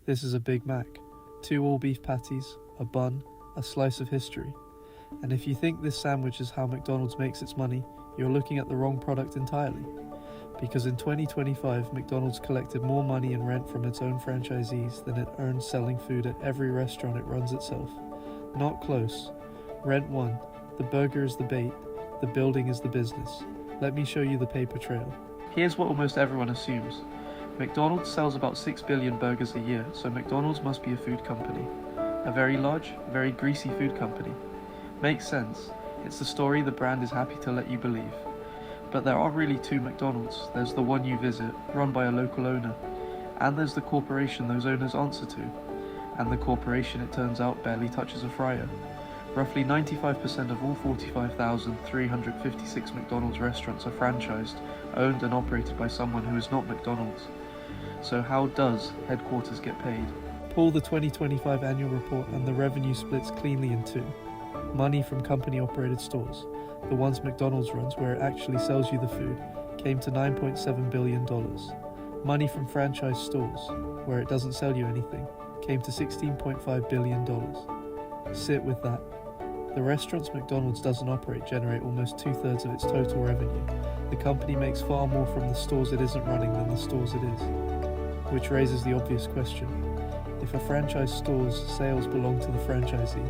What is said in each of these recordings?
This is a Big Mac, 2 all-beef patties, a bun, a slice of history. And if you think this sandwich is how McDonald's makes its money, you're looking at the wrong product entirely. Because in 2025, McDonald's collected more money in rent from its own franchisees than it earns selling food at every restaurant it runs itself. Not close. Rent 1. The burger is the bait. The building is the business. Let me show you the paper trail. Here's what almost everyone assumes. McDonald's sells about 6 billion burgers a year, so McDonald's must be a food company. A very large, very greasy food company. Makes sense. It's the story the brand is happy to let you believe. But there are really 2 McDonald's. There's the one you visit, run by a local owner. And there's the corporation those owners answer to. And the corporation, it turns out, barely touches a fryer. Roughly 95% of all 45,356 McDonald's restaurants are franchised, owned and operated by someone who is not McDonald's. So how does headquarters get paid? Pull the 2025 annual report and the revenue splits cleanly in 2. Money from company-operated stores, the ones McDonald's runs where it actually sells you the food, came to $9.7 billion. Money from franchise stores, where it doesn't sell you anything, came to $16.5 billion. Sit with that. The restaurants McDonald's doesn't operate generate almost 2/3 of its total revenue. The company makes far more from the stores it isn't running than the stores it is. Which raises the obvious question. If a franchise store's sales belong to the franchisee,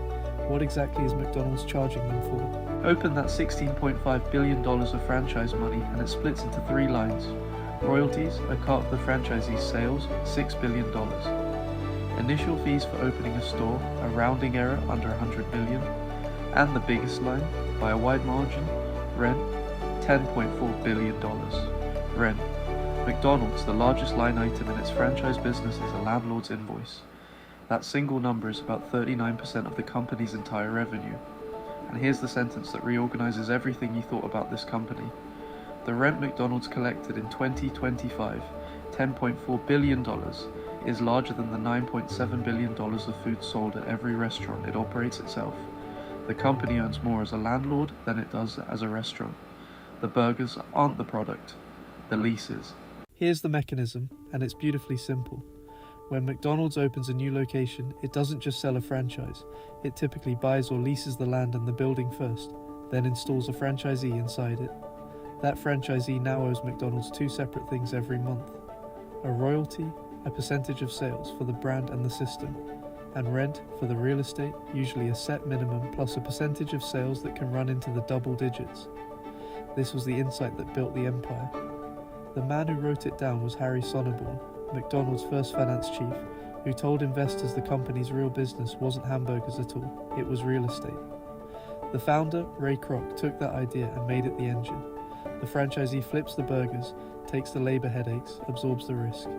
what exactly is McDonald's charging them for? Open that $16.5 billion of franchise money and it splits into 3 lines. Royalties, a cut of the franchisee's sales, $6 billion. Initial fees for opening a store, a rounding error under $100 million. And the biggest line, by a wide margin, rent, $10.4 billion. Rent. McDonald's, the largest line item in its franchise business, is a landlord's invoice. That single number is about 39% of the company's entire revenue. And here's the sentence that reorganizes everything you thought about this company. The rent McDonald's collected in 2025, $10.4 billion, is larger than the $9.7 billion of food sold at every restaurant it operates itself. The company earns more as a landlord than it does as a restaurant. The burgers aren't the product, the leases. Here's the mechanism, and it's beautifully simple. When McDonald's opens a new location, it doesn't just sell a franchise. It typically buys or leases the land and the building first, then installs a franchisee inside it. That franchisee now owes McDonald's 2 separate things every month. A royalty, a percentage of sales for the brand and the system, and rent for the real estate, usually a set minimum plus a percentage of sales that can run into the double digits. This was the insight that built the empire. The man who wrote it down was Harry Sonneborn, McDonald's first finance chief, who told investors the company's real business wasn't hamburgers at all, it was real estate. The founder, Ray Kroc, took that idea and made it the engine. The franchisee flips the burgers, takes the labor headaches, absorbs the risk.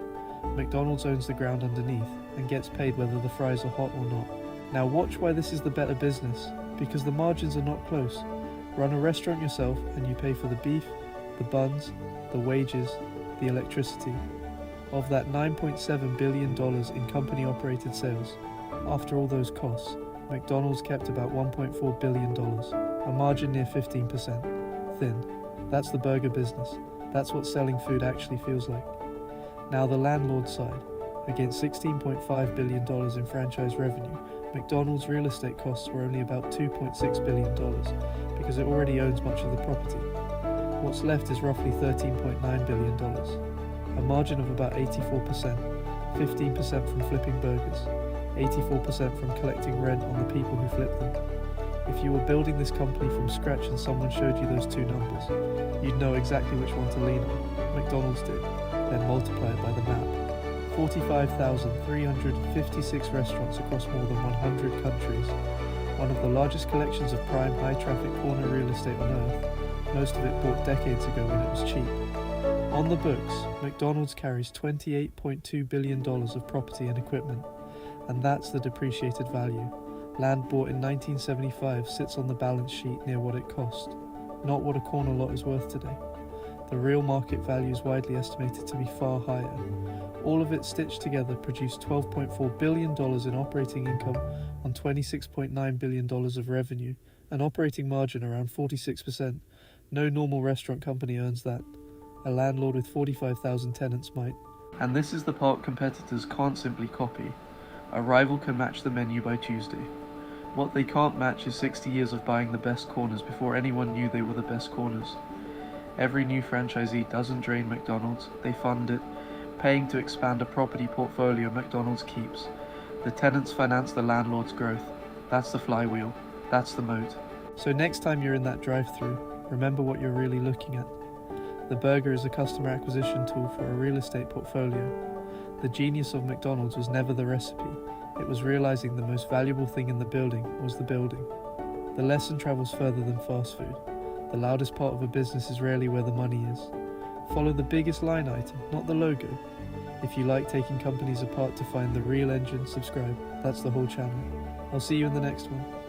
McDonald's owns the ground underneath and gets paid whether the fries are hot or not. Now watch why this is the better business, because the margins are not close. Run a restaurant yourself and you pay for the beef, the buns, the wages, the electricity. Of that $9.7 billion in company-operated sales, after all those costs, McDonald's kept about $1.4 billion, a margin near 15%. Thin. That's the burger business. That's what selling food actually feels like. Now the landlord side. Against $16.5 billion in franchise revenue, McDonald's real estate costs were only about $2.6 billion because it already owns much of the property. What's left is roughly $13.9 billion, a margin of about 84%, 15% from flipping burgers, 84% from collecting rent on the people who flip them. If you were building this company from scratch and someone showed you those 2 numbers, you'd know exactly which one to lean on. McDonald's did, then multiply it by the map. 45,356 restaurants across more than 100 countries, one of the largest collections of prime high-traffic corner real estate on earth, most of it bought decades ago when it was cheap. On the books, McDonald's carries $28.2 billion of property and equipment, and that's the depreciated value. Land bought in 1975 sits on the balance sheet near what it cost, not what a corner lot is worth today. The real market value is widely estimated to be far higher. All of it stitched together produced $12.4 billion in operating income on $26.9 billion of revenue, an operating margin around 46%. No normal restaurant company earns that. A landlord with 45,000 tenants might. And this is the part competitors can't simply copy. A rival can match the menu by Tuesday. What they can't match is 60 years of buying the best corners before anyone knew they were the best corners. Every new franchisee doesn't drain McDonald's, they fund it, paying to expand a property portfolio McDonald's keeps. The tenants finance the landlord's growth. That's the flywheel. That's the moat. So next time you're in that drive-thru, remember what you're really looking at. The burger is a customer acquisition tool for a real estate portfolio. The genius of McDonald's was never the recipe. It was realizing the most valuable thing in the building was the building. The lesson travels further than fast food. The loudest part of a business is rarely where the money is. Follow the biggest line item, not the logo. If you like taking companies apart to find the real engine, subscribe. That's the whole channel. I'll see you in the next one.